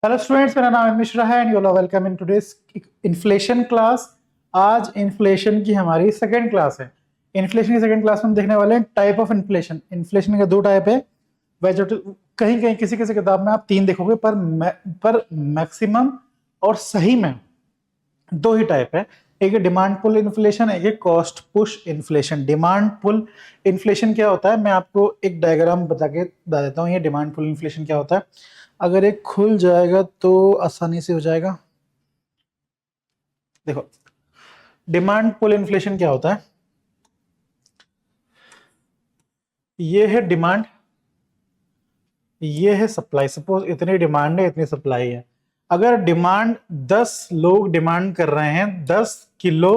Hello students, मेरा नाम है मिश्रा है and you are welcome in today's inflation class. आज इन्फ्लेशन की हमारी सेकंड क्लास है। इन्फ्लेशन की सेकंड क्लास में हम देखने वाले हैं टाइप ऑफ इन्फ्लेशन। इन्फ्लेशन का दो टाइप है। वैसे तो कहीं कहीं किसी किसी किताब में आप तीन देखोगे, पर मैक्सिमम और सही में दो ही टाइप है। एक है डिमांड पुल इन्फ्लेशन, एक है cost push inflation. Demand pull inflation क्या होता है, मैं आपको एक डायग्राम बता देता हूँ। ये डिमांड पुल इन्फ्लेशन क्या होता है, अगर एक खुल जाएगा तो आसानी से हो जाएगा। देखो, डिमांड पुल इन्फ्लेशन क्या होता है, ये है डिमांड, ये है सप्लाई। सपोज इतनी डिमांड है, इतनी सप्लाई है। अगर डिमांड 10 लोग डिमांड कर रहे हैं 10 किलो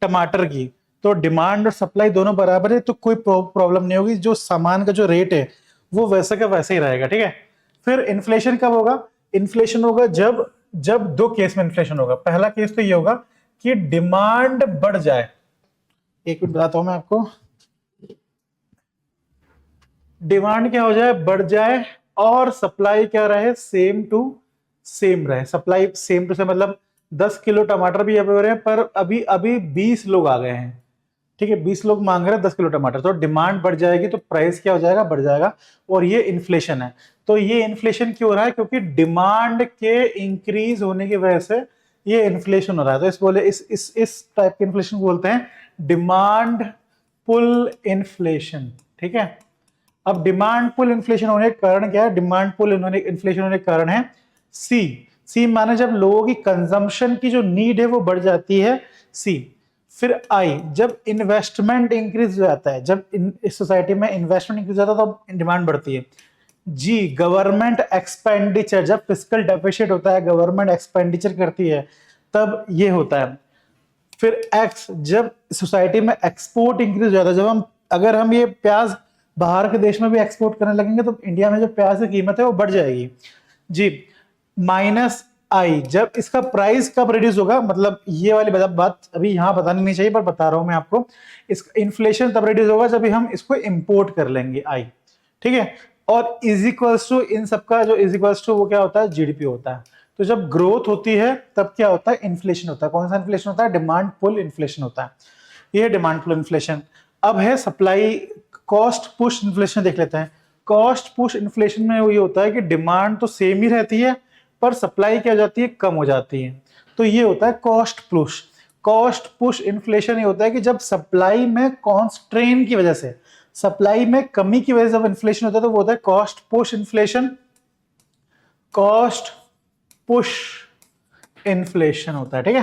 टमाटर की, तो डिमांड और सप्लाई दोनों बराबर है, तो कोई प्रॉब्लम नहीं होगी। जो सामान का जो रेट है वो वैसे का वैसे ही रहेगा, ठीक है। फिर इन्फ्लेशन कब होगा, इन्फ्लेशन होगा जब जब दो केस में इन्फ्लेशन होगा। पहला केस तो ये होगा कि डिमांड बढ़ जाए। एक मिनट बताता हूं मैं आपको। डिमांड क्या हो जाए, बढ़ जाए, और सप्लाई क्या रहे, सेम टू सेम रहे। सप्लाई सेम टू सेम मतलब 10 किलो टमाटर भी अभी हो रहे हैं, पर अभी अभी 20 लोग आ गए हैं, ठीक है। 20 लोग मांग रहे हैं 10 किलो टमाटर, तो डिमांड बढ़ जाएगी तो प्राइस क्या हो जाएगा, बढ़ जाएगा। और ये इन्फ्लेशन है। तो ये इन्फ्लेशन क्यों हो रहा है, क्योंकि डिमांड के इंक्रीज होने की वजह से ये इन्फ्लेशन हो रहा है। तो इस टाइप के इन्फ्लेशन को बोलते हैं डिमांड पुल इन्फ्लेशन, ठीक है। अब डिमांड पुल इन्फ्लेशन होने का कारण क्या है, डिमांड पुल इन्फ्लेशन होने का कारण है सी। सी माने जब लोगों की कंजम्पशन की जो नीड है वो बढ़ जाती है, सी। फिर आई, जब इन्वेस्टमेंट इंक्रीज हो जाता है, जब इस सोसाइटी में इन्वेस्टमेंट इंक्रीज होता है तो डिमांड बढ़ती है। जी, गवर्नमेंट एक्सपेंडिचर, जब फिस्कल डेफिसिट होता है, गवर्नमेंट एक्सपेंडिचर करती है, तब ये होता है। फिर एक्स, जब सोसाइटी में एक्सपोर्ट इंक्रीज हो जाता है, जब अगर हम ये प्याज बाहर के देश में भी एक्सपोर्ट करने लगेंगे तो इंडिया में जो प्याज की कीमत है वो बढ़ जाएगी। जी, माइनस आई, जब इसका प्राइस कब रिड्यूस होगा, मतलब ये वाली बात अभी यहां बतानी नहीं चाहिए पर बता रहा हूं मैं आपको। इस इन्फ्लेशन तब रिड्यूस होगा जब हम इसको इंपोर्ट कर लेंगे, आई, ठीक है। और इज इक्वल्स टू, इन सबका जो इज इक्वल्स टू वो क्या होता है, जीडीपी होता है। तो जब ग्रोथ होती है तब क्या होता है, इन्फ्लेशन होता है। कौन सा इन्फ्लेशन होता है, डिमांड पुल इन्फ्लेशन होता है। ये डिमांड पुल इन्फ्लेशन। अब है सप्लाई कॉस्ट पुश इन्फ्लेशन, देख लेते हैं। कॉस्ट पुश इन्फ्लेशन में ये होता है कि डिमांड तो सेम ही रहती है, पर सप्लाई क्या हो जाती है, कम हो जाती है। तो ये होता है cost push. Cost push inflation ये होता है कि जब सप्लाई में कॉन्स्ट्रेन की वजह से, सप्लाई में कमी की वजह से जब इन्फ्लेशन होता है तो वो होता है cost push inflation. Cost push inflation होता है, ठीक है।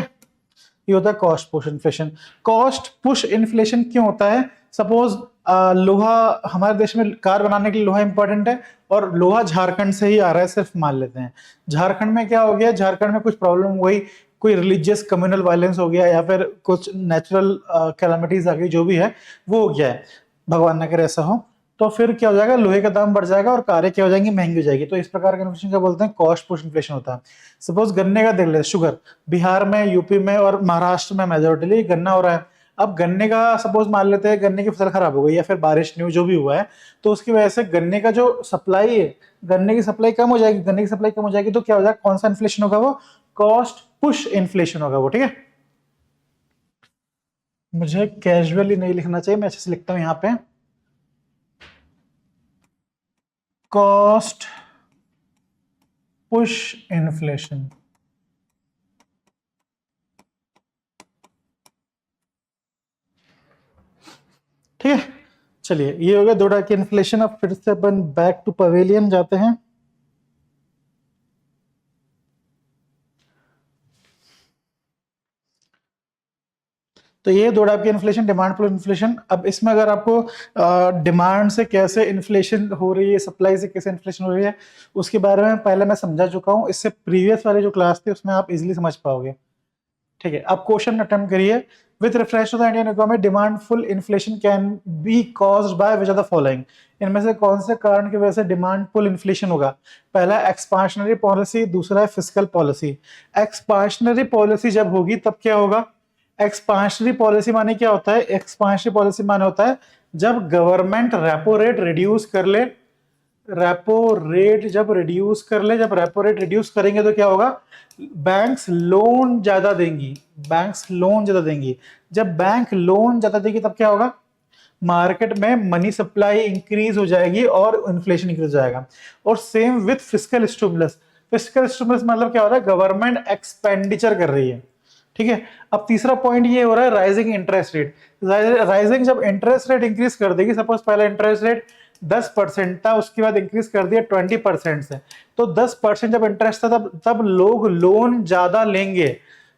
ये होता है cost push inflation. Cost push inflation क्यों होता है, सपोज लोहा, हमारे देश में कार बनाने के लिए लोहा इंपॉर्टेंट है, और लोहा झारखंड से ही आ रहा है, सिर्फ मान लेते हैं। झारखंड में क्या हो गया, झारखंड में कुछ प्रॉब्लम हो गई, कोई रिलीजियस कम्युनल वायलेंस हो गया, या फिर कुछ नेचुरल कैलामिटीज आ गई, जो भी है वो हो गया है, भगवान न करे ऐसा हो। तो फिर क्या हो जाएगा, लोहे का दाम बढ़ जाएगा और कारें क्या हो जाएंगी, महंगी हो जाएगी। तो इस प्रकार का इन्फ्लेशन क्या बोलते हैं, कॉस्ट पुश इन्फ्लेशन होता है। सपोज गन्ने का देख ले, शुगर, बिहार में, यूपी में और महाराष्ट्र में मेजोरिटी गन्ना हो रहा है। अब गन्ने का सपोज मान लेते हैं गन्ने की फसल खराब हो गई, या फिर बारिश नहीं हुई, जो भी हुआ है, तो उसकी वजह से गन्ने का जो सप्लाई है, गन्ने की सप्लाई कम हो जाएगी। गन्ने की सप्लाई कम हो जाएगी तो क्या हो जाएगा, कौन सा इन्फ्लेशन होगा, वो कॉस्ट पुश इन्फ्लेशन होगा वो, ठीक है। मुझे कैजुअली नहीं लिखना चाहिए, मैं अच्छे से लिखता हूं यहां पे, कॉस्ट पुश इन्फ्लेशन, ठीक है। चलिए, ये हो गया दो टाइप की इन्फ्लेशन। अब फिर से अपन बैक टू पवेलियन जाते हैं। तो ये दो टाइप की इन्फ्लेशन, डिमांड पुल इन्फ्लेशन। अब इसमें अगर आपको डिमांड से कैसे इन्फ्लेशन हो रही है, सप्लाई से कैसे इन्फ्लेशन हो रही है, उसके बारे में पहले मैं समझा चुका हूं। इससे प्रीवियस वाली जो क्लास थी उसमें आप इजीली समझ पाओगे, ठीक है। अब क्वेश्चन अटेम्प्ट करिए। With reference to the Indian economy, demand full inflation can be caused by which are the following. इनमें से कौन से कारण की वजह से डिमांड पुल इन्फ्लेशन होगा। पहला एक्सपांशनरी पॉलिसी, दूसरा है फिस्कल पॉलिसी। एक्सपांशनरी पॉलिसी जब होगी तब क्या होगा, एक्सपांशनरी पॉलिसी माने क्या होता है, एक्सपांशनरी पॉलिसी माने होता है जब गवर्नमेंट रेपो रेट रिड्यूस कर ले रेपो रेट जब रिड्यूस कर ले, जब रेपो रेट रिड्यूस करेंगे तो क्या होगा, बैंक्स लोन ज्यादा देंगी, बैंक्स लोन ज्यादा देंगी। जब बैंक लोन ज्यादा देगी तब क्या होगा, मार्केट में मनी सप्लाई इंक्रीज हो जाएगी और इन्फ्लेशन इंक्रीज हो जाएगा। और same with fiscal stimulus, fiscal stimulus मतलब क्या होता है, गवर्नमेंट एक्सपेंडिचर कर रही है, ठीक है। अब तीसरा पॉइंट ये हो रहा है राइजिंग इंटरेस्ट रेट। राइजिंग जब इंटरेस्ट रेट इंक्रीज कर देगी, सपोज पहला इंटरेस्ट रेट 10% था, उसके बाद इंक्रीज कर दिया 20% से, तो 10% जब इंटरेस्ट था तब तब लोग लोन ज्यादा लेंगे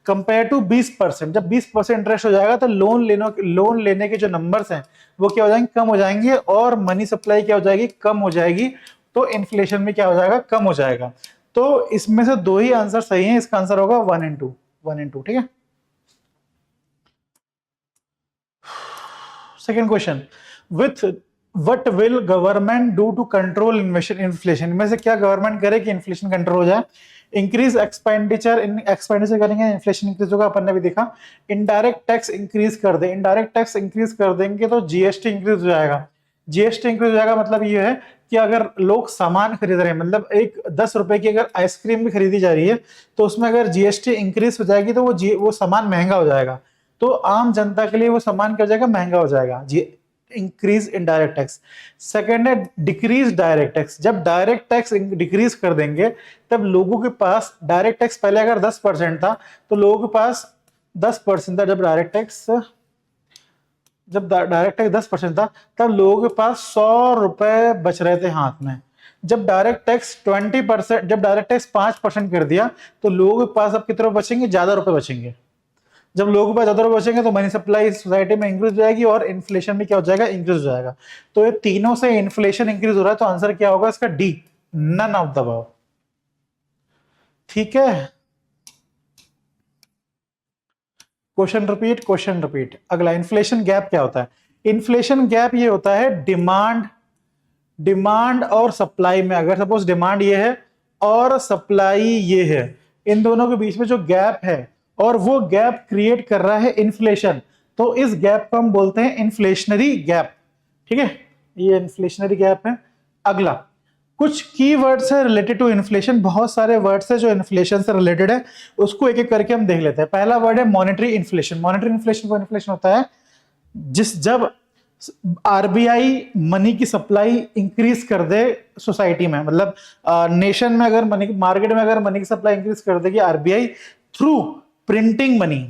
कंपेयर टू 20%। जब 20% इंटरेस्ट हो जाएगा तो लोन लेने के जो नंबर्स हैं वो क्या हो जाएंगे, कम हो जाएंगे, और मनी सप्लाई क्या हो जाएगी, कम हो जाएगी, तो इन्फ्लेशन में क्या हो जाएगा, कम हो जाएगा। तो इसमें से दो ही आंसर सही है, इसका आंसर होगा 1 and 2, 1 and 2, ठीक है। Second question, with what will government do to control inflation, में से क्या गवर्नमेंट करे कि इन्फ्लेशन कंट्रोल हो जाए। इंक्रीज एक्सपेंडिचर, एक्सपेंडिचर करेंगे इन्फ्लेशन इंक्रीज होगा, अपन ने भी देखा। इनडायरेक्ट टैक्स इंक्रीज कर दे, इनडायरेक्ट टैक्स इंक्रीज कर देंगे तो जीएसटी इंक्रीज हो जाएगा। जीएसटी इंक्रीज हो जाएगा मतलब ये है कि अगर लोग सामान खरीद रहे हैं, मतलब एक 10 रुपए की अगर आइसक्रीम भी खरीदी जा रही है तो उसमें अगर जीएसटी इंक्रीज हो जाएगी तो वो सामान महंगा हो जाएगा, तो आम जनता के लिए वो सामान क्या हो जाएगा, महंगा हो जाएगा। Increase in direct tax. Second है डिक्रीज डायरेक्ट टैक्स, जब डायरेक्ट टैक्स डिक्रीज कर देंगे तब लोगों के पास, डायरेक्ट टैक्स पहले अगर 10% था तो लोगों के पास 10% था, जब डायरेक्ट टैक्स 10% था तब लोगों के पास 100 रुपए बच रहे थे हाथ में। जब डायरेक्ट टैक्स 20%, जब डायरेक्ट टैक्स 5% कर दिया तो लोगों के पास अब कितने बचेंगे, ज्यादा रुपए बचेंगे। जब लोगों के पास ज्यादा बचेंगे तो मनी सप्लाई सोसाइटी में इंक्रीज हो जाएगी और इन्फ्लेशन भी क्या हो जाएगा, इंक्रीज हो जाएगा। तो ये तीनों से इन्फ्लेशन इंक्रीज हो रहा है, तो आंसर क्या होगा इसका, D, none of the above, ठीक है। Question repeat. अगला, इन्फ्लेशन गैप क्या होता है। इन्फ्लेशन गैप ये होता है डिमांड और सप्लाई में, अगर सपोज डिमांड ये है और सप्लाई ये है, इन दोनों के बीच में जो गैप है और वो गैप क्रिएट कर रहा है इन्फ्लेशन, तो इस गैप को हम बोलते हैं इन्फ्लेशनरी गैप, ठीक है। ये इन्फ्लेशनरी गैप है। अगला, कुछ की वर्ड्स है रिलेटेड टू इन्फ्लेशन, बहुत सारे वर्ड्स है जो इन्फ्लेशन से रिलेटेड है, उसको एक एक करके हम देख लेते हैं। पहला वर्ड है मॉनेटरी इन्फ्लेशन। मॉनेटरी इन्फ्लेशन वो इन्फ्लेशन होता है जब आरबीआई मनी की सप्लाई इंक्रीज कर दे सोसाइटी में, मतलब नेशन में अगर मनी, मार्केट में अगर मनी की सप्लाई इंक्रीज कर देगी आरबीआई थ्रू प्रिंटिंग मनी।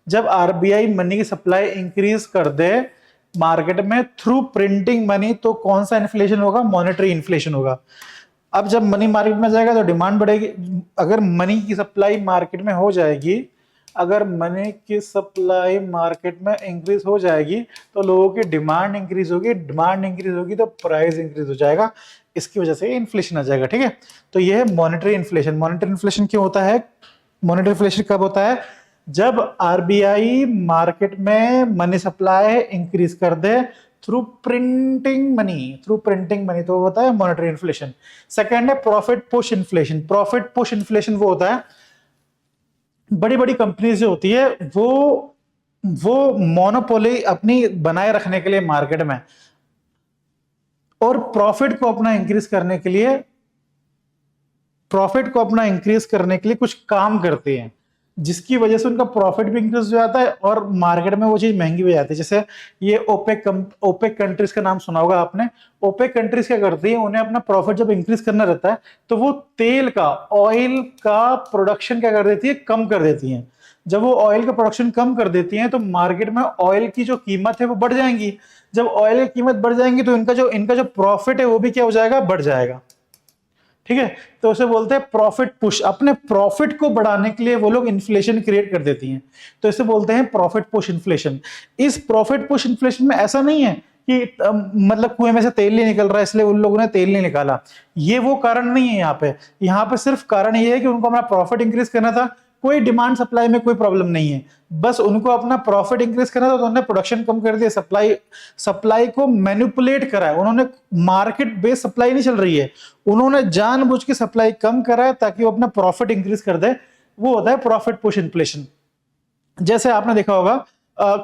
जब आरबीआई मनी की सप्लाई इंक्रीज कर दे मार्केट में थ्रू प्रिंटिंग मनी, तो कौन सा इन्फ्लेशन होगा, मॉनेटरी इन्फ्लेशन होगा। अब जब मनी मार्केट में जाएगा तो डिमांड बढ़ेगी। अगर मनी की सप्लाई मार्केट में हो जाएगी, अगर मनी की सप्लाई मार्केट में इंक्रीज हो जाएगी तो लोगों की डिमांड इंक्रीज होगी, डिमांड इंक्रीज होगी तो प्राइस इंक्रीज हो जाएगा, इसकी वजह से इन्फ्लेशन आ जाएगा, ठीक है। तो ये है मॉनेटरी इन्फ्लेशन। मॉनेटरी इन्फ्लेशन क्यों होता है, मॉनेटरी इन्फ्लेशन कब होता है, जब आरबीआई मार्केट में मनी सप्लाई इंक्रीज कर दे थ्रू प्रिंटिंग मनी, तो होता है मॉनेटरी इन्फ्लेशन। सेकंड है profit push inflation. Profit push inflation वो होता है, बड़ी बड़ी कंपनीज जो होती है वो मोनोपोली अपनी बनाए रखने के लिए मार्केट में और प्रॉफिट को अपना इंक्रीज करने के लिए कुछ काम करती हैं, जिसकी वजह से उनका प्रॉफिट भी इंक्रीज हो जाता है और मार्केट में वो चीज महंगी हो जाती है। जैसे ये ओपेक कंट्रीज का नाम सुना होगा आपने। ओपेक कंट्रीज क्या करती है, उन्हें अपना प्रॉफिट जब इंक्रीज करना रहता है तो वो तेल का, ऑयल का प्रोडक्शन क्या कर देती है, कम कर देती है। जब वो ऑयल का प्रोडक्शन कम कर देती हैं तो मार्केट में ऑयल की जो कीमत है वो बढ़ जाएंगी। जब ऑयल की कीमत बढ़ जाएंगी तो इनका जो प्रॉफिट है वो भी क्या हो जाएगा, बढ़ जाएगा, ठीक है। तो उसे बोलते हैं प्रॉफिट पुश। अपने प्रॉफिट को बढ़ाने के लिए वो लोग इन्फ्लेशन क्रिएट कर देती हैं, तो इसे बोलते हैं प्रॉफिट पुश इन्फ्लेशन। इस प्रॉफिट पुश इन्फ्लेशन में ऐसा नहीं है कि मतलब कुएं में से तेल नहीं निकल रहा है इसलिए उन लोगों ने तेल नहीं निकाला, ये वो कारण नहीं है। यहाँ पे सिर्फ कारण ये है कि उनको अपना प्रॉफिट इंक्रीज करना था, कोई डिमांड सप्लाई में कोई प्रॉब्लम नहीं है, बस उनको अपना प्रॉफिट इंक्रीज करना था तो उन्होंने प्रोडक्शन कम कर दिया, सप्लाई को मैनिपुलेट करा है उन्होंने। मार्केट बेस्ड सप्लाई नहीं चल रही है, उन्होंने जानबूझ के सप्लाई कम करा है ताकि वो अपना प्रॉफिट इंक्रीज कर दे, वो होता है प्रॉफिट पुश इन्फ्लेशन। जैसे आपने देखा होगा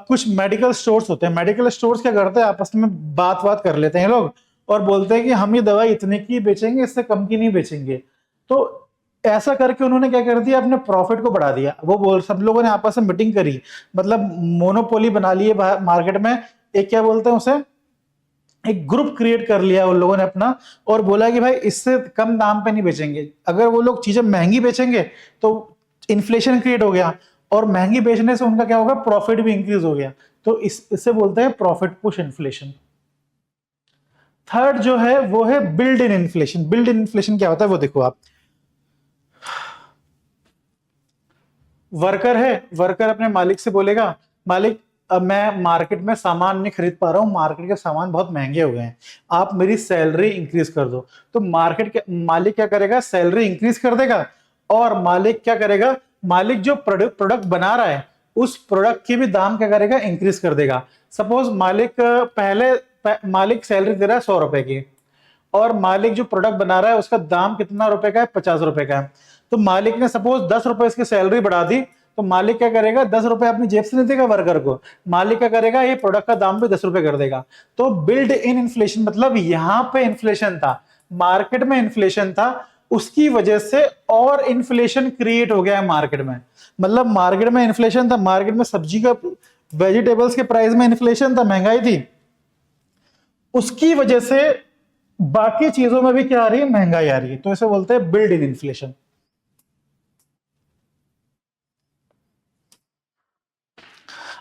कुछ मेडिकल स्टोर्स होते हैं, मेडिकल स्टोर्स क्या करते हैं, आपस में बात कर लेते हैं लोग और बोलते हैं कि हम ये दवाई इतने की बेचेंगे, इससे कम की नहीं बेचेंगे। तो ऐसा करके उन्होंने क्या कर दिया, अपने प्रॉफिट को बढ़ा दिया। वो बोल सब लोगों ने आपस में मीटिंग करी, मतलब मोनोपोली बना लिए मार्केट में। एक क्या बोलते हैं उसे, एक ग्रुप क्रिएट कर लिया उन लोगों ने अपना, और बोला कि भाई इससे कम दाम पे नहीं बेचेंगे। अगर वो लोग चीजें महंगी बेचेंगे तो इन्फ्लेशन क्रिएट हो गया, और महंगी बेचने से उनका क्या होगा, प्रॉफिट भी इंक्रीज हो गया। तो इससे बोलते हैं प्रॉफिट पुश इन्फ्लेशन। थर्ड जो है वो है build in inflation. Build in inflation क्या होता है वो देखो आप। वर्कर है, वर्कर अपने मालिक से बोलेगा, मालिक अब मैं मार्केट में सामान नहीं खरीद पा रहा हूं, मार्केट के सामान बहुत महंगे हो गए हैं, आप मेरी सैलरी इंक्रीज कर दो। तो मार्केट के मालिक क्या करेगा, सैलरी इंक्रीज कर देगा। और मालिक क्या करेगा, मालिक जो प्रोडक्ट बना रहा है उस प्रोडक्ट की भी दाम क्या करेगा, इंक्रीज कर देगा। सपोज मालिक मालिक सैलरी दे रहा है 100 रुपए की, और मालिक जो प्रोडक्ट बना रहा है उसका दाम कितना रुपए का है, 50 रुपए का है। तो मालिक ने सपोज 10 रुपए इसकी सैलरी बढ़ा दी, तो मालिक क्या करेगा, 10 रुपए अपनी जेब से नहीं देगा वर्कर को, मालिक क्या करेगा, ये प्रोडक्ट का दाम भी 10 रुपए कर देगा। तो बिल्ड इन इन्फ्लेशन मतलब यहां पे इन्फ्लेशन था, मार्केट में इन्फ्लेशन था, उसकी वजह से और इन्फ्लेशन क्रिएट हो गया है मार्केट में। मतलब मार्केट में इन्फ्लेशन था, मार्केट में सब्जी का, वेजिटेबल्स के प्राइस में इन्फ्लेशन था, महंगाई थी, उसकी वजह से बाकी चीजों में भी क्या आ रही है, महंगाई आ रही है। तो इसे बोलते हैं बिल्ड इन इन्फ्लेशन।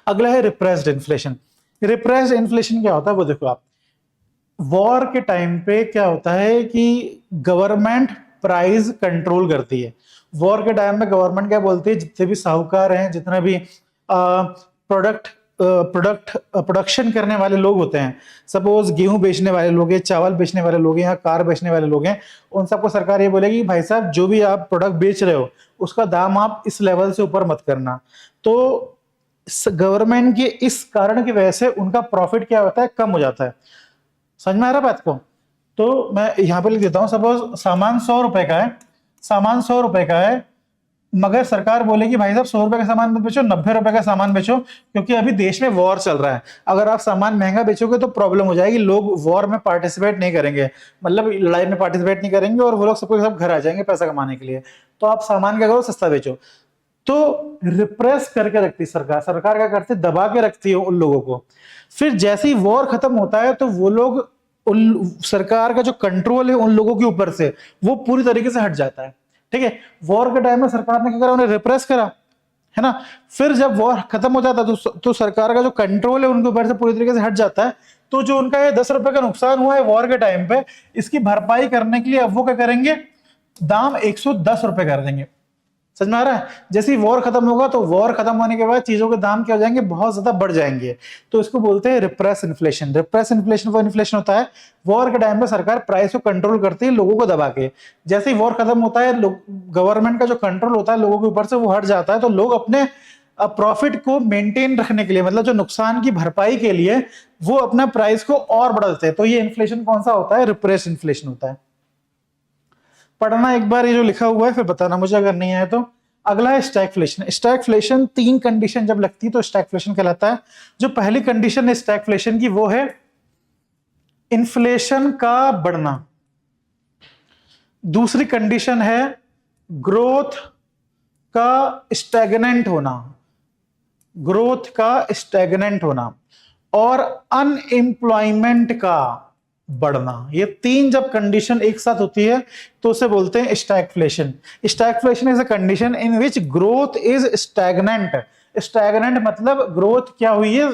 अगला है रिप्रेस्ड इन्फ्लेशन। रिप्रेस्ड इन्फ्लेशन क्या होता है वो देखो आप। वॉर के टाइम पे क्या होता है कि गवर्नमेंट प्राइस कंट्रोल करती है। वॉर के टाइम में गवर्नमेंट क्या बोलती है, जितने भी साहूकार हैं, जितने भी प्रोडक्शन करने वाले लोग होते हैं, सपोज गेहूं बेचने वाले लोग हैं, चावल बेचने वाले लोग हैं, या कार बेचने वाले लोग हैं, उन सबको सरकार ये बोलेगी भाई साहब जो भी आप प्रोडक्ट बेच रहे हो उसका दाम आप इस लेवल से ऊपर मत करना। तो गवर्नमेंट के इस कारण की वजह से उनका प्रॉफिट क्या होता है, कम हो जाता है। समझ में आ रहा बात को? तो मैं यहां पे लिख देता हूं, सपोज सामान 100 रुपए का है, सामान 100 रुपए का है, मगर सरकार बोलेगी भाई साहब 100 रुपए का सामान मत बेचो, 90 रुपए का सामान बेचो, क्योंकि अभी देश में वॉर चल रहा है। अगर आप सामान महंगा बेचोगे तो प्रॉब्लम हो जाएगी, लोग वॉर में पार्टिसिपेट नहीं करेंगे, मतलब लड़ाई में पार्टिसिपेट नहीं करेंगे, और वो लोग सबको सब घर आ जाएंगे पैसा कमाने के लिए। तो आप सामान क्या करो, सस्ता बेचो। तो रिप्रेस करके रखती सरकार, सरकार क्या करती है, दबा के रखती है उन लोगों को। फिर जैसे ही वॉर खत्म होता है तो वो लोग, उन सरकार का जो कंट्रोल है उन लोगों के ऊपर से वो पूरी तरीके से हट जाता है। ठीक है, वॉर के टाइम में सरकार ने क्या करा, उन्हें रिप्रेस करा, है ना। फिर जब वॉर खत्म हो जाता है तो सरकार का जो कंट्रोल है उनके ऊपर से पूरी तरीके से हट जाता है। तो जो उनका ये 10 रुपए का नुकसान हुआ है वॉर के टाइम पे, इसकी भरपाई करने के लिए अब वो क्या करेंगे, दाम 110 रुपए कर देंगे। समझ में आ रहा है? जैसे ही वॉर खत्म होगा तो वॉर खत्म होने के बाद चीजों के दाम क्या हो जाएंगे, बहुत ज्यादा बढ़ जाएंगे। तो इसको बोलते हैं रिप्रेस इन्फ्लेशन। रिप्रेस इन्फ्लेशन वो इन्फ्लेशन होता है, वॉर के टाइम पे सरकार प्राइस को कंट्रोल करती है लोगों को दबा के। जैसे ही वॉर खत्म होता है, गवर्नमेंट का जो कंट्रोल होता है लोगों के ऊपर से वो हट जाता है, तो लोग अपने प्रॉफिट को मेंटेन रखने के लिए, मतलब जो नुकसान की भरपाई के लिए, वो अपना प्राइस को और बढ़ा देते हैं। तो ये इन्फ्लेशन कौन सा होता है, रिप्रेस इन्फ्लेशन होता है। पढ़ना एक बार ये जो लिखा हुआ है, फिर बताना मुझे अगर नहीं आए तो। अगला है स्टैगफ्लेशन। स्टैगफ्लेशन 3 कंडीशन जब लगती है तो स्टैगफ्लेशन कहलाता है। जो पहली कंडीशन है स्टैगफ्लेशन की वो है इन्फ्लेशन का बढ़ना। दूसरी कंडीशन है ग्रोथ का स्टैग्नेंट होना, ग्रोथ का स्टैग्नेंट होना, और अनएम्प्लॉयमेंट का बढ़ना। ये 3 जब कंडीशन एक साथ होती है तो उसे बोलते हैं stagflation. Stagflation is a condition in which growth is stagnant. Stagnant मतलब ग्रोथ क्या हुई है,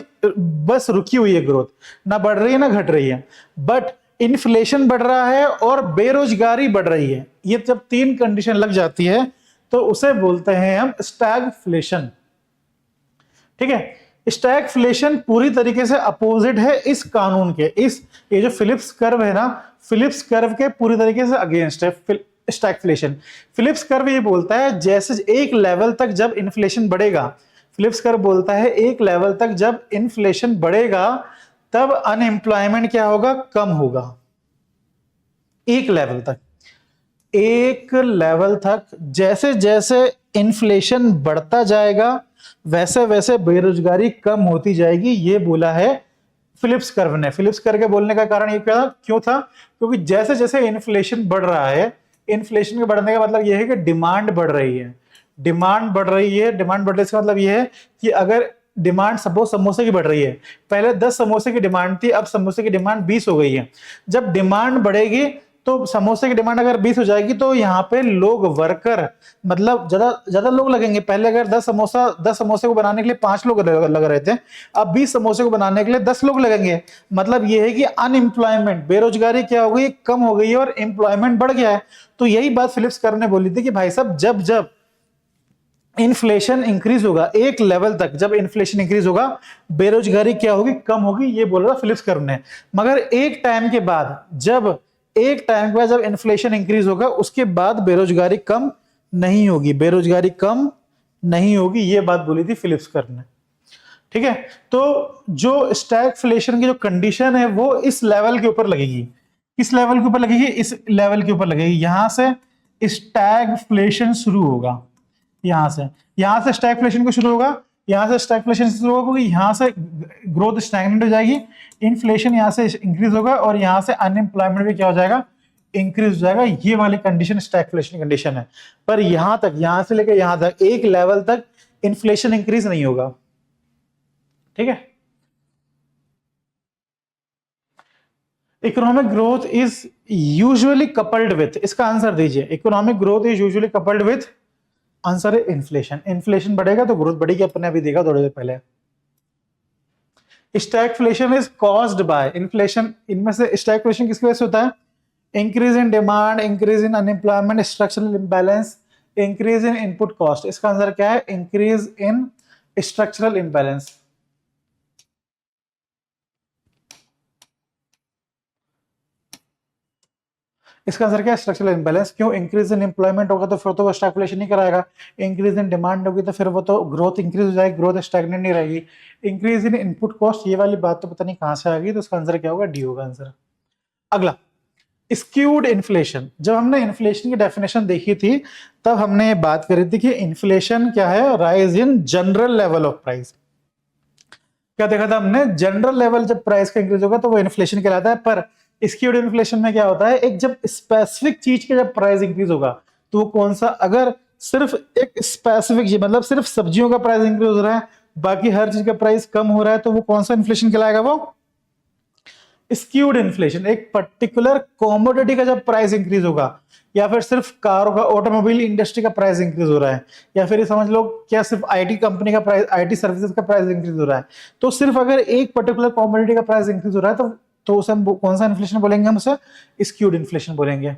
बस रुकी हुई है, ग्रोथ ना बढ़ रही है ना घट रही है, बट इन्फ्लेशन बढ़ रहा है और बेरोजगारी बढ़ रही है। ये जब 3 कंडीशन लग जाती है तो उसे बोलते हैं हम स्टैगफ्लेशन। ठीक है, स्टैगफ्लेशन पूरी तरीके से अपोजिट है इस कानून के। इस ये जो फिलिप्स कर्व है ना, फिलिप्स कर्व के पूरी तरीके से अगेंस्ट है स्टैगफ्लेशन। फिलिप्स कर्व ये बोलता है जैसे एक लेवल तक जब इन्फ्लेशन बढ़ेगा, फिलिप्स कर्व बोलता है एक लेवल तक जब इन्फ्लेशन बढ़ेगा तब अनएम्प्लॉयमेंट क्या होगा, कम होगा। एक लेवल तक, एक लेवल तक जैसे जैसे इन्फ्लेशन बढ़ता जाएगा वैसे वैसे बेरोजगारी कम होती जाएगी, ये बोला है फिलिप्स कर्व ने। फिलिप्स कर्व के बोलने का कारण ये क्यों था, क्योंकि जैसे जैसे इन्फ्लेशन बढ़ रहा है, इन्फ्लेशन के बढ़ने का मतलब ये है कि डिमांड बढ़ रही है, डिमांड बढ़ रही है। डिमांड बढ़ने का मतलब ये है कि अगर डिमांड सपोज समोसे की बढ़ रही है, पहले 10 समोसे की डिमांड थी, अब समोसे की डिमांड 20 हो गई है। जब डिमांड बढ़ेगी तो समोसे की डिमांड अगर 20 हो जाएगी तो यहाँ पे लोग, वर्कर, मतलब ज्यादा ज्यादा लोग लगेंगे। पहले अगर 10 समोसे को बनाने के लिए 5 लोग लग रहे थे, अब 20 समोसे को बनाने के लिए 10 लोग लगेंगे। मतलब ये है कि अनएम्प्लॉयमेंट, बेरोजगारी क्या हो गई, कम हो गई है और एम्प्लॉयमेंट बढ़ गया है। तो यही बात फिलिप्स कर्व ने बोली थी कि भाई साहब जब जब इन्फ्लेशन इंक्रीज होगा एक लेवल तक, जब इन्फ्लेशन इंक्रीज होगा बेरोजगारी क्या होगी, कम होगी, ये बोला था फिलिप्स कर्व ने। मगर एक टाइम के बाद जब इन्फ्लेशन इंक्रीज होगा उसके बाद बेरोजगारी कम नहीं होगी, बेरोजगारी कम नहीं होगी, ये बात बोली थी फिलिप्स कर्व ने। ठीक है, तो जो स्टैगफ्लेशन की जो कंडीशन है वो इस लेवल के ऊपर लगेगी। किस लेवल के ऊपर लगेगी, इस लेवल के ऊपर लगेगी। यहां से स्टैगफ्लेशन शुरू होगा, यहां से स्टैगफ्लेशन को शुरू होगा, यहां से स्टैगफ्लेशन शुरू होगा, यहां से ग्रोथ स्टैग्नेंट हो जाएगी, इन्फ्लेशन यहां से इंक्रीज होगा और यहां से अनएम्प्लॉयमेंट भी क्या हो जाएगा, इंक्रीज हो जाएगा। ये वाली कंडीशन स्टैगफ्लेशन कंडीशन है। पर यहां तक, यहां से लेकर यहां तक एक लेवल तक इन्फ्लेशन इंक्रीज नहीं होगा। ठीक है, economic growth is usually coupled with, इसका आंसर दीजिए, economic growth is usually coupled with, answer है इन्फ्लेशन। इन्फ्लेशन बढ़ेगा तो ग्रोथ बढ़ेगी, अपने अभी देखा थोड़ी देर पहले। Stagflation is caused by inflation, इनमें से स्टैगफ्लेशन किसकी वजह से होता है, increase in demand, increase in unemployment, structural imbalance, increase in input cost. इसका आंसर क्या है, इंक्रीज इन स्ट्रक्चरल इम्बैलेंस। इसका आंसर क्या है, स्ट्रक्चरल इम्बैलेंस। क्यों, इंक्रीज इन एम्प्लॉयमेंट होगा तो फिर तो वो स्टैगफ्लेशन नहीं कराएगा, इंक्रीज इन डिमांड होगी तो फिर वो तो ग्रोथ इंक्रीज हो जाएगी, ग्रोथ स्टैग्नेंट नहीं रहेगी। इंक्रीज इन इनपुट कॉस्ट, ये वाली बात तो पता नहीं कहां से आ गई, तो इसका आंसर क्या होगा, डी होगा आंसर। अगला, स्क्यूड इन्फ्लेशन। जब हमने इन्फ्लेशन की डेफिनेशन देखी थी तब हमने बात करी थी कि इन्फ्लेशन क्या है, rise in general level of price. क्या देखा था हमने, जनरल लेवल जब प्राइस का इंक्रीज होगा तो वो इन्फ्लेशन कहलाता है। पर स्क्यूड इन्फ्लेशन में क्या होता है, एक जब स्पेसिफिक चीज के जब प्राइस इंक्रीज होगा तो वो कौन सा, अगर सिर्फ एक स्पेसिफिक चीज, मतलब सिर्फ सब्जियों का प्राइस इंक्रीज हो रहा है, बाकी हर चीज का प्राइस कम हो रहा है, तो वो कौन सा इन्फ्लेशन कहलाएगा, वो स्क्यूड इन्फ्लेशन। एक पर्टिकुलर कॉमोडिटी का जब प्राइस इंक्रीज होगा, या फिर सिर्फ कारों का, ऑटोमोबाइल इंडस्ट्री का प्राइस इंक्रीज हो रहा है, या फिर समझ लो क्या सिर्फ आईटी कंपनी का प्राइस, आईटी सर्विसेज का प्राइस इंक्रीज हो रहा है, तो सिर्फ अगर एक पर्टिकुलर कॉमोडिटी का प्राइस इंक्रीज हो रहा है तो उसे हम कौन सा इन्फ्लेशन बोलेंगे, हम उसे स्क्यूड इन्फ्लेशन बोलेंगे।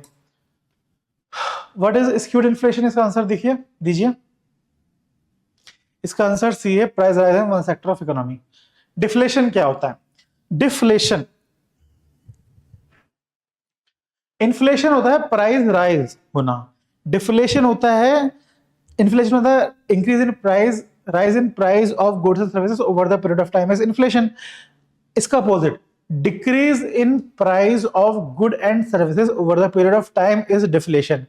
व्हाट इज स्क्यूड इन्फ्लेशन, इसका आंसर देखिए दीजिए, इसका आंसर सी है, price rise in one sector of economy. Deflation क्या होता है, डिफ्लेशन, इन्फ्लेशन होता है प्राइस राइज होना, डिफ्लेशन होता है, इन्फ्लेशन होता है increase in price, rise in price of goods and services over the period of time is inflation. इसका opposite, decrease in price of good and services over the period of time is deflation.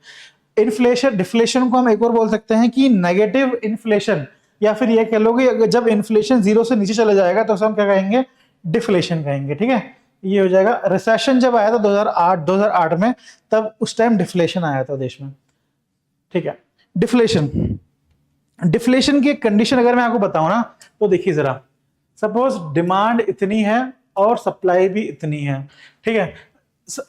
Inflation, deflation को हम एक और बोल सकते हैं कि negative inflation, या फिर ये कह लो कि जब इन्फ्लेशन जीरो से नीचे चला जाएगा तो हम क्या कहेंगे, डिफ्लेशन कहेंगे। ठीक है, ये हो जाएगा। रिसेशन जब आया था 2008 में, तब उस टाइम डिफ्लेशन आया था देश में। ठीक है, डिफ्लेशन, डिफ्लेशन की कंडीशन अगर मैं आपको बताऊं ना, तो देखिए जरा, सपोज डिमांड इतनी है और सप्लाई भी इतनी है। ठीक है,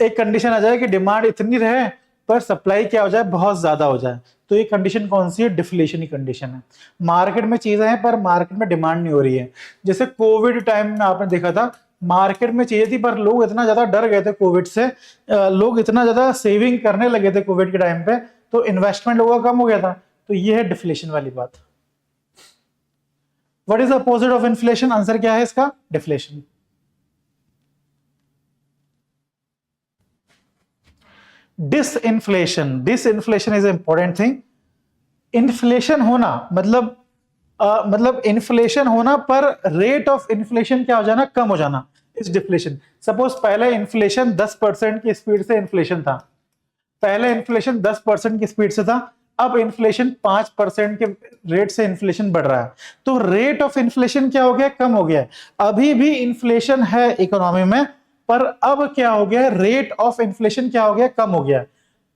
एक कंडीशन आ जाए कि डिमांड इतनी रहे पर सप्लाई क्या हो जाए, बहुत ज्यादा हो जाए, तो ये कंडीशन कौन सी है, डिफ्लेशन की कंडीशन है। मार्केट में चीजें हैं पर मार्केट में डिमांड नहीं हो रही है। जैसे कोविड टाइम में आपने देखा था, मार्केट में चीजें थी पर लोग इतना ज्यादा डर गए थे कोविड से, लोग इतना ज्यादा सेविंग करने लगे थे कोविड के टाइम पे, तो इन्वेस्टमेंट लोगों का कम हो गया था। तो ये है डिफ्लेशन वाली बात। What is the opposite of inflation, answer क्या है इसका, deflation. Disinflation, disinflation is important thing. Inflation होना मतलब इन्फ्लेशन होना पर रेट ऑफ इन्फ्लेशन क्या हो जाना, कम हो जाना, इस डिफ्लेशन। सपोज पहले इन्फ्लेशन 10% की स्पीड से इन्फ्लेशन था, पहले इन्फ्लेशन 10% की स्पीड से था, अब इन्फ्लेशन 5% के रेट से इन्फ्लेशन बढ़ रहा है, तो रेट ऑफ इन्फ्लेशन क्या हो गया, कम हो गया है। अभी भी इन्फ्लेशन है इकोनॉमी में, पर अब क्या हो गया, रेट ऑफ इन्फ्लेशन क्या हो गया, कम हो गया।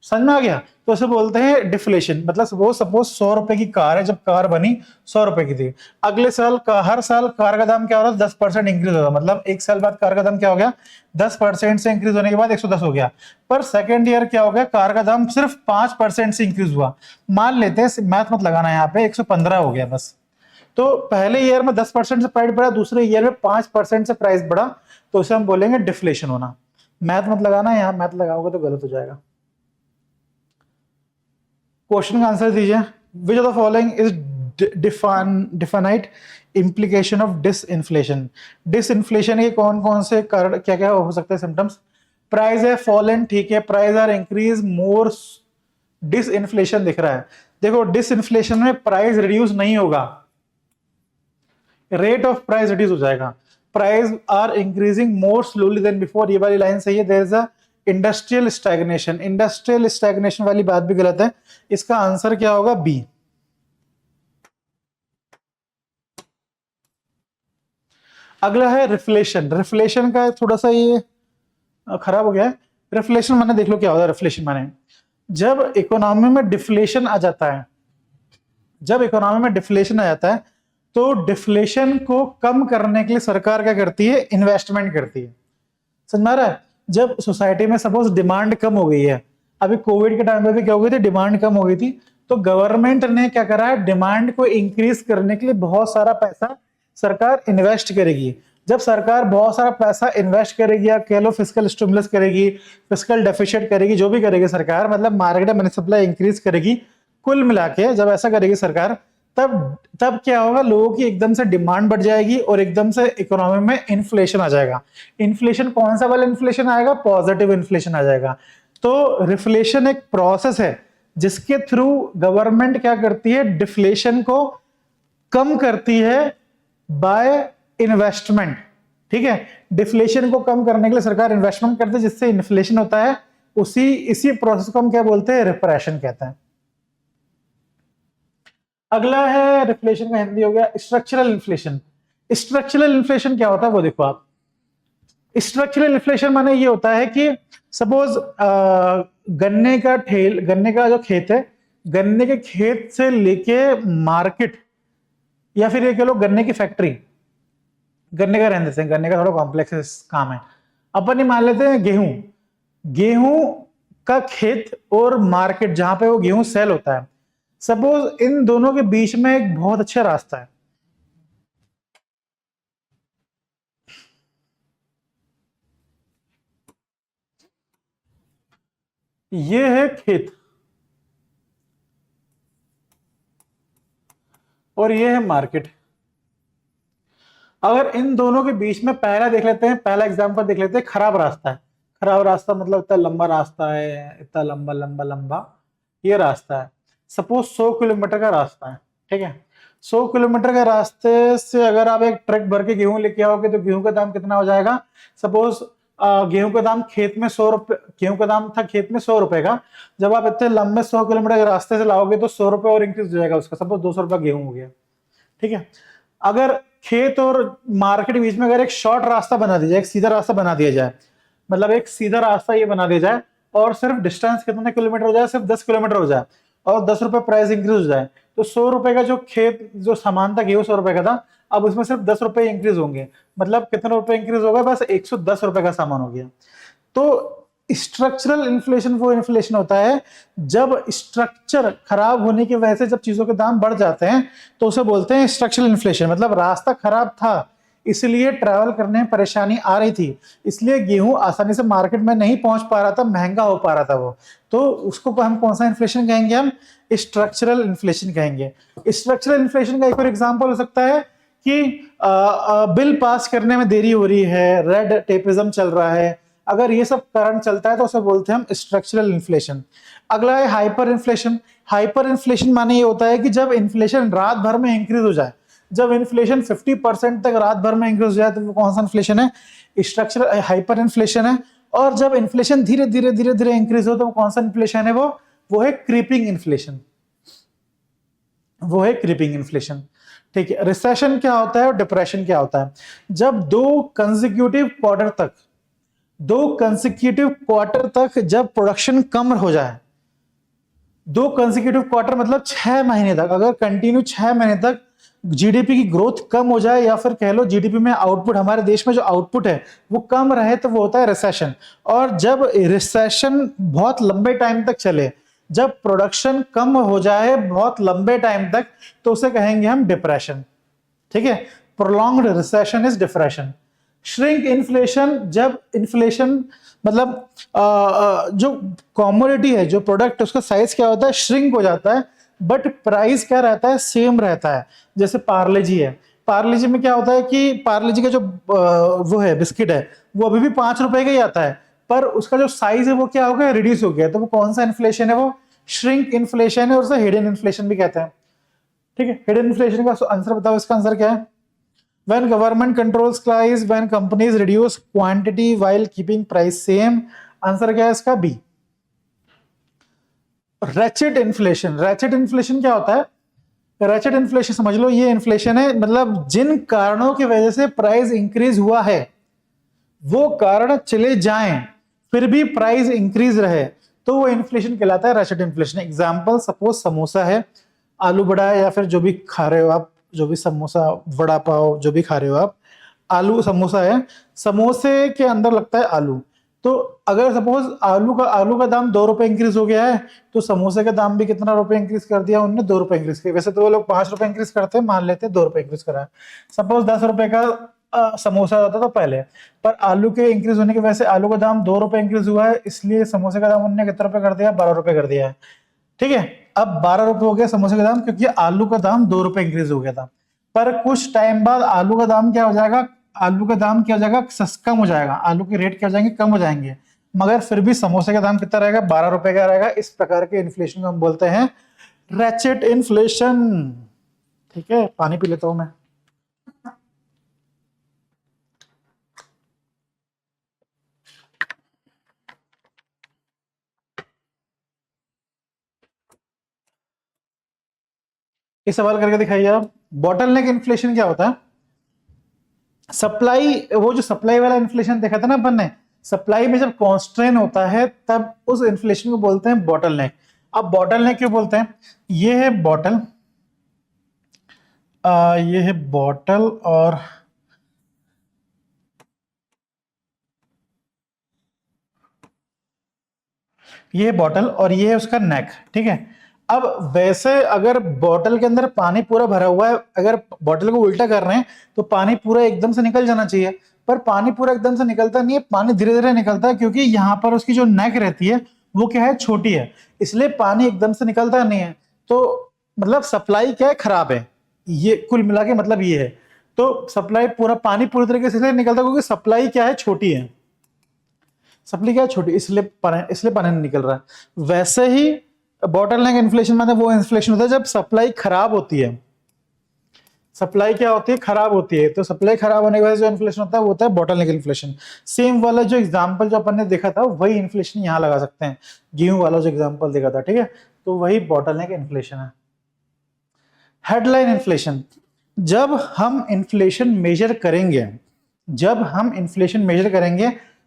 समझ में आ गया? तो उसे बोलते हैं डिफ्लेशन। मतलब वो सपोज 100 रुपए की कार है, जब कार बनी 100 रुपए की थी, अगले साल हर साल कार का दाम क्या हो रहा है, 10% इंक्रीज होगा। मतलब एक साल बाद कार का दाम क्या हो गया, 10% से इंक्रीज होने के बाद 110 हो गया। पर सेकेंड ईयर क्या हो गया, कार का दाम सिर्फ 5% से इंक्रीज हुआ। मान लेते हैं, मैथ मत लगाना यहाँ पे, 115 हो गया बस। तो पहले ईयर में 10% से प्राइस बढ़ा, दूसरे ईयर में 5% से प्राइस बढ़ा, तो उसे हम बोलेंगे डिफ्लेशन होना। मैथ मत लगाना, यहाँ मैथ लगाओगे तो गलत हो जाएगा। क्वेश्चन का आंसर दीजिए। Which of the following is definite implication of disinflation. Disinflation के कौन कौन से कारण, क्या क्या हो सकते हैं सिम्टम्स? प्राइस है फॉलन, ठीक है, प्राइस आर इंक्रीज मोर। डिसइंफ्लेशन दिख रहा है, देखो डिसइंफ्लेशन में प्राइस रिड्यूस नहीं होगा, रेट ऑफ प्राइस रिड्यूस हो जाएगा। Price are increasing more slowly than before, ये वाली लाइन सही है। There is a industrial stagnation. Industrial stagnation वाली बात भी गलत है, इसका आंसर क्या होगा, बी। अगला है रिफ्लेशन। रिफ्लेशन का थोड़ा सा ये खराब हो गया है। रिफ्लेशन माने देख लो क्या होता है। रिफ्लेशन माने जब इकोनॉमी में डिफ्लेशन आ जाता है, जब इकोनॉमी में डिफ्लेशन आ जाता है, तो डिफ्लेशन को कम करने के लिए सरकार क्या करती है, इन्वेस्टमेंट करती है। समझ में आ रहा है? जब सोसाइटी में सपोज डिमांड कम हो गई है, अभी कोविड के टाइम पे भी क्या हो गई थी, डिमांड कम हो गई थी, तो गवर्नमेंट ने क्या करा है, डिमांड को इंक्रीज करने के लिए बहुत सारा पैसा सरकार इन्वेस्ट करेगी। जब सरकार बहुत सारा पैसा इन्वेस्ट करेगी, या कह लो फिस्कल स्टिमुलस करेगी, फिस्कल डेफिसिट करेगी, जो भी करेगी सरकार, मतलब मार्केट में सप्लाई इंक्रीज करेगी, कुल मिला के जब ऐसा करेगी सरकार, तब क्या होगा, लोगों की एकदम से डिमांड बढ़ जाएगी और एकदम से इकोनॉमी में इन्फ्लेशन आ जाएगा। इन्फ्लेशन कौन सा वाला इन्फ्लेशन आएगा, पॉजिटिव इन्फ्लेशन आ जाएगा। तो रिफ्लेशन एक प्रोसेस है जिसके थ्रू गवर्नमेंट क्या करती है, डिफ्लेशन को कम करती है बाय इन्वेस्टमेंट। ठीक है, डिफ्लेशन को कम करने के लिए सरकार इन्वेस्टमेंट करती है, जिससे इन्फ्लेशन होता है। इसी प्रोसेस को हम क्या बोलते हैं, रिप्रेशन कहते हैं। अगला है रिफ्लेशन का हिंदी हो गया स्ट्रक्चरल इन्फ्लेशन। स्ट्रक्चरल इन्फ्लेशन क्या होता है वो देखो आप। स्ट्रक्चरल इन्फ्लेशन माने ये होता है कि सपोज गन्ने का जो खेत है, गन्ने के खेत से लेके मार्केट, या फिर ये कह लो गन्ने की फैक्ट्री, गन्ने का रहने देते हैं, गन्ने का थोड़ा कॉम्प्लेक्स काम है। अपन ही मान लेते हैं गेहूं का खेत और मार्केट जहां पे वो गेहूं सेल होता है, सपोज इन दोनों के बीच में एक बहुत अच्छा रास्ता है। ये है खेत और ये है मार्केट। अगर इन दोनों के बीच में पहला देख लेते हैं, पहला एग्जांपल देख लेते हैं, खराब रास्ता है। खराब रास्ता मतलब इतना लंबा रास्ता है, इतना लंबा लंबा लंबा ये रास्ता है। सपोज 100 किलोमीटर का रास्ता है, ठीक है। 100 किलोमीटर के रास्ते से अगर आप एक ट्रक भर के गेहूं लेके आओगे तो गेहूं का दाम कितना हो जाएगा। सपोज गेहूं का दाम खेत में 100 रुपए, गेहूं का दाम था खेत में 100 रुपए का, जब आप इतने लंबे 100 किलोमीटर के रास्ते से लाओगे तो 100 रुपए और इंक्रीज हो जाएगा उसका, सपोज 200 रुपया गेहूं हो गया, ठीक है। अगर खेत और मार्केट के बीच में अगर एक शॉर्ट रास्ता बना दिया जाए, एक सीधा रास्ता बना दिया जाए, मतलब एक सीधा रास्ता ये बना दिया जाए और सिर्फ डिस्टेंस कितने किलोमीटर हो जाए, सिर्फ 10 किलोमीटर हो जाए और 10 रुपए प्राइस इंक्रीज हो जाए, तो 100 रुपए का जो खेत जो सामान था गेहूं 100 रुपए का था, अब उसमें सिर्फ 10 रुपए इंक्रीज होंगे, मतलब कितने रुपए इंक्रीज होगा, बस 110 रुपए का सामान हो गया। तो स्ट्रक्चरल इन्फ्लेशन वो इन्फ्लेशन होता है जब स्ट्रक्चर खराब होने की वजह से जब चीजों के दाम बढ़ जाते हैं तो उसे बोलते हैं स्ट्रक्चरल इन्फ्लेशन। मतलब रास्ता खराब था इसलिए ट्रैवल करने में परेशानी आ रही थी, इसलिए गेहूं आसानी से मार्केट में नहीं पहुंच पा रहा था, महंगा हो पा रहा था वो, तो उसको हम कौन सा इन्फ्लेशन कहेंगे, हम स्ट्रक्चरल इन्फ्लेशन कहेंगे। स्ट्रक्चरल इन्फ्लेशन का एक और एग्जांपल हो सकता है कि बिल पास करने में देरी हो रही है, रेड टेपिज्म चल रहा है, अगर ये सब कारण चलता है तो उसे बोलते हैं हम स्ट्रक्चरल इन्फ्लेशन। अगला है हाइपर इन्फ्लेशन। हाइपर इन्फ्लेशन माने ये होता है कि जब इन्फ्लेशन रात भर में इंक्रीज हो जाए, जब इन्फ्लेशन 50% तक रात भर में इंक्रीज हो जाए तो वो कौन सा इन्फ्लेशन है, स्ट्रक्चरल हाइपर इन्फ्लेशन है। और जब इन्फ्लेशन धीरे धीरे धीरे धीरे इंक्रीज हो तो कौन सा इन्फ्लेशन है, वो है क्रीपिंग इन्फ्लेशन। वो है क्रीपिंग इन्फ्लेशन। ठीक है, रिसेशन क्या होता है और डिप्रेशन क्या होता है? जब दो कंसेक्यूटिव क्वार्टर तक जब प्रोडक्शन कम हो जाए, 2 कंसेक्यूटिव क्वार्टर मतलब 6 महीने तक, अगर कंटिन्यू 6 महीने तक जीडीपी की ग्रोथ कम हो जाए, या फिर कह लो जीडीपी में आउटपुट, हमारे देश में जो आउटपुट है वो कम रहे, तो वो होता है रिसेशन। और जब रिसेशन बहुत लंबे टाइम तक चले, जब प्रोडक्शन कम हो जाए बहुत लंबे टाइम तक, तो उसे कहेंगे हम डिप्रेशन। ठीक है, prolonged recession is depression. Shrink inflation, जब इन्फ्लेशन मतलब जो कॉमोडिटी है, जो प्रोडक्ट, उसका साइज क्या होता है, श्रिंक हो जाता है, बट प्राइस क्या रहता है, सेम रहता है। जैसे पार्ले जी है, पार्ले जी में क्या होता है कि पार्ले जी का जो वो है बिस्किट है, वो अभी भी 5 रुपए का ही आता है, पर उसका जो साइज है वो क्या हो गया, रिड्यूस हो गया। तो वो कौन सा इन्फ्लेशन है, वो श्रिंक इन्फ्लेशन है, और उसे हिडन इन्फ्लेशन भी कहते हैं। ठीक है, हिडन इन्फ्लेशन का आंसर बताओ, इसका आंसर क्या है? When government controls price, when companies reduce quantity while keeping price same। Answer क्या है इसका? B. Ratchet inflation, ratchet inflation क्या होता है? रैचेट इन्फ्लेशन समझ लो, ये इन्फ्लेशन है मतलब जिन कारणों की वजह से प्राइस इंक्रीज हुआ है, वो कारण चले जाएं फिर भी प्राइस इंक्रीज रहे, तो वो इन्फ्लेशन कहलाता है ratchet inflation. Example, suppose samosa है, आलू बड़ा है, या फिर जो भी खा रहे हो आप, जो भी समोसा वड़ा पाव जो भी खा रहे हो आप, आलू समोसा है, समोसे के अंदर लगता है आलू। तो अगर सपोज आलू का दाम 2 रुपए इंक्रीज हो गया है, तो समोसे का दाम भी कितना रुपए इंक्रीज कर दिया उन्होंने? 2 रुपए इंक्रीज किया। वैसे तो वो लोग 5 रुपए इंक्रीज करते हैं, मान लेते हैं 2 रुपए इंक्रीज करा है। सपोज 10 रुपए का समोसा होता था पहले, पर आलू के इंक्रीज होने की वजह से आलू का दाम 2 रुपए इंक्रीज हुआ है, इसलिए समोसे का दाम उन्होंने कितना रुपए कर दिया? 12 रुपए कर दिया है। ठीक है, अब 12 रुपए हो गया समोसे का दाम, क्योंकि आलू का दाम 2 रुपए इंक्रीज हो गया था। पर कुछ टाइम बाद आलू का दाम क्या हो जाएगा? कम हो जाएगा, आलू के रेट क्या हो जाएंगे? कम हो जाएंगे, मगर फिर भी समोसे का दाम कितना रहेगा? 12 रुपए का रहेगा। इस प्रकार के इन्फ्लेशन को हम बोलते हैं रैचेट इन्फ्लेशन। ठीक है, पानी पी लेता हूं मैं। ये सवाल करके दिखाइए आप, बॉटलनेक इन्फ्लेशन क्या होता है? सप्लाई, वो जो सप्लाई वाला इन्फ्लेशन देखा था ना अपन ने, सप्लाई में जब कॉन्स्ट्रेन होता है तब उस इन्फ्लेशन को बोलते हैं बॉटलनेक। अब बॉटलनेक क्यों बोलते हैं? ये है बॉटल, ये है बॉटल, और ये है बॉटल, और ये है उसका नेक। ठीक है, अब वैसे अगर बॉटल के अंदर पानी पूरा भरा हुआ है, अगर बॉटल को उल्टा कर रहे हैं तो पानी पूरा एकदम से निकल जाना चाहिए, पर पानी पूरा एकदम से निकलता नहीं है, पानी धीरे धीरे निकलता है, क्योंकि यहाँ पर उसकी जो नेक रहती है वो क्या है? छोटी है, इसलिए पानी एकदम से निकलता नहीं है। तो मतलब सप्लाई क्या है? खराब है। ये कुल मिला के मतलब ये है। तो सप्लाई पानी पूरी तरीके से निकलता, क्योंकि सप्लाई क्या है? छोटी है। सप्लाई क्या है? छोटी, इसलिए पानी नहीं निकल रहा है। वैसे ही बॉटलनेक इन्फ्लेशन मतलब वो इन्फ्लेशन होता है जब सप्लाई खराब होती है। सप्लाई क्या होती है? खराब होती है। तो सप्लाई खराब होने की वजह से जो इन्फ्लेशन होता है वो होता है बॉटलनेक इन्फ्लेशन। सेम वाला जो एग्जांपल जो अपन ने देखा था, वही इन्फ्लेशन यहाँ लगा सकते हैं, गेहूं वाला जो एग्जांपल देखा था। ठीक है, तो वही बॉटलनेक इन्फ्लेशन है। हेडलाइन इन्फ्लेशन, जब हम इन्फ्लेशन मेजर करेंगे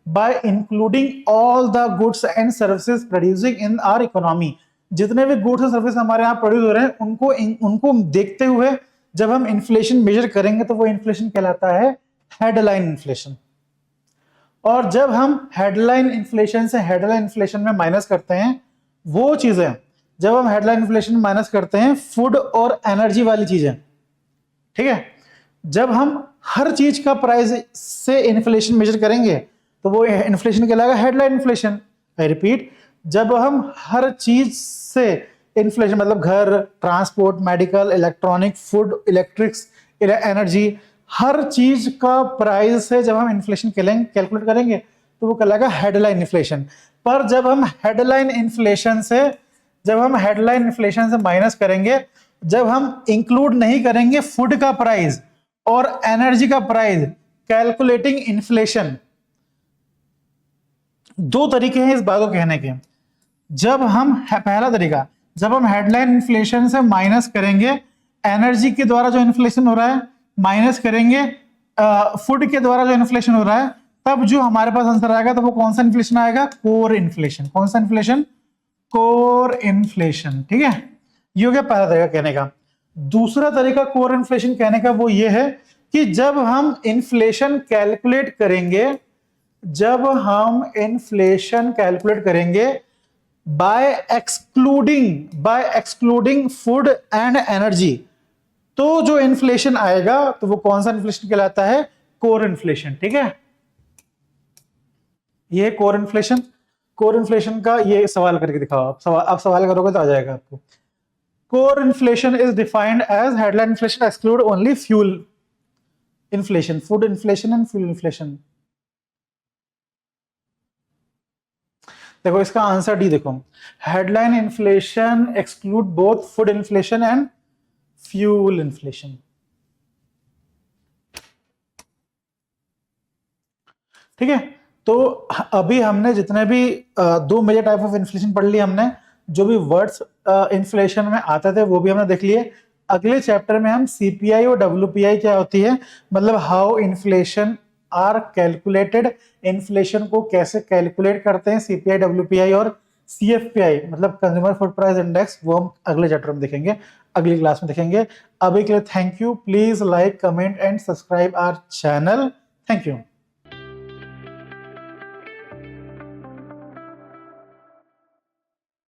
by including all the goods and services producing in our economy, जितने भी गुड्स और सर्विस हमारे यहाँ प्रोड्यूस हो रहे हैं उनको देखते हुए जब हम इन्फ्लेशन मेजर करेंगे, तो वो इन्फ्लेशन कहलाता है हेडलाइन इन्फ्लेशन। और जब हम हेडलाइन इन्फ्लेशन से हेडलाइन इन्फ्लेशन में माइनस करते हैं वो चीजें, जब हम हेडलाइन इन्फ्लेशन में माइनस करते हैं फूड और एनर्जी वाली चीजें, ठीक है, जब हम हर चीज का प्राइस से इन्फ्लेशन मेजर करेंगे तो वो इन्फ्लेशन कहलाएगा हेडलाइन इन्फ्लेशन। आई रिपीट, जब हम हर चीज से इन्फ्लेशन मतलब घर, transport, medical, electronic, food, electrics, energy, हर चीज का प्राइस से जब हम इन्फ्लेशन कैलकुलेट करेंगे तो वो कहलाएगा हेडलाइन इन्फ्लेशन। पर जब हम हेडलाइन इन्फ्लेशन से माइनस करेंगे, जब हम इंक्लूड नहीं करेंगे फूड का प्राइस और एनर्जी का प्राइस कैलकुलेटिंग इन्फ्लेशन, दो तरीके हैं इस बात को कहने के। पहला तरीका, जब हम हेडलाइन इन्फ्लेशन से माइनस करेंगे एनर्जी के द्वारा जो इन्फ्लेशन हो रहा है माइनस करेंगे फूड के द्वारा जो इन्फ्लेशन हो रहा है, तब जो हमारे पास आंसर आएगा तो वो कौन सा इन्फ्लेशन आएगा? Core inflation. कौन सा इन्फ्लेशन? Core inflation. ठीक है, ये हो गया पहला तरीका कहने का। दूसरा तरीका कोर इन्फ्लेशन कहने का वो ये है कि जब हम इन्फ्लेशन कैलकुलेट करेंगे, जब हम इन्फ्लेशन कैलकुलेट करेंगे by excluding food and energy, तो जो इन्फ्लेशन आएगा तो वो कौन सा इन्फ्लेशन कहलाता है? Core inflation. ठीक है, ये कोर इन्फ्लेशन। कोर इन्फ्लेशन का ये सवाल करके दिखाओ आप सवाल करोगे तो आ जाएगा आपको। Core inflation is defined as headline inflation exclude only fuel inflation, food inflation and fuel inflation. देखो इसका आंसर डी देखो, headline inflation exclude both food inflation and fuel inflation. ठीक है, तो अभी हमने जितने भी दो मेजर टाइप ऑफ इन्फ्लेशन पढ़ लिए हमने, जो भी वर्ड्स इन्फ्लेशन में आते थे वो भी हमने देख लिए। अगले चैप्टर में हम सीपीआई और डब्ल्यूपीआई क्या होती है, मतलब how inflation are calculated, inflation को कैसे कैलकुलेट करते हैं सीपीआई, डब्ल्यूपीआई और सीएफपीआई मतलब कंज्यूमर फूड प्राइस इंडेक्स, वो हम अगले चैप्टर में देखेंगे, अगली क्लास में देखेंगे। अभी के लिए thank you, please like comment and subscribe our channel. Thank you.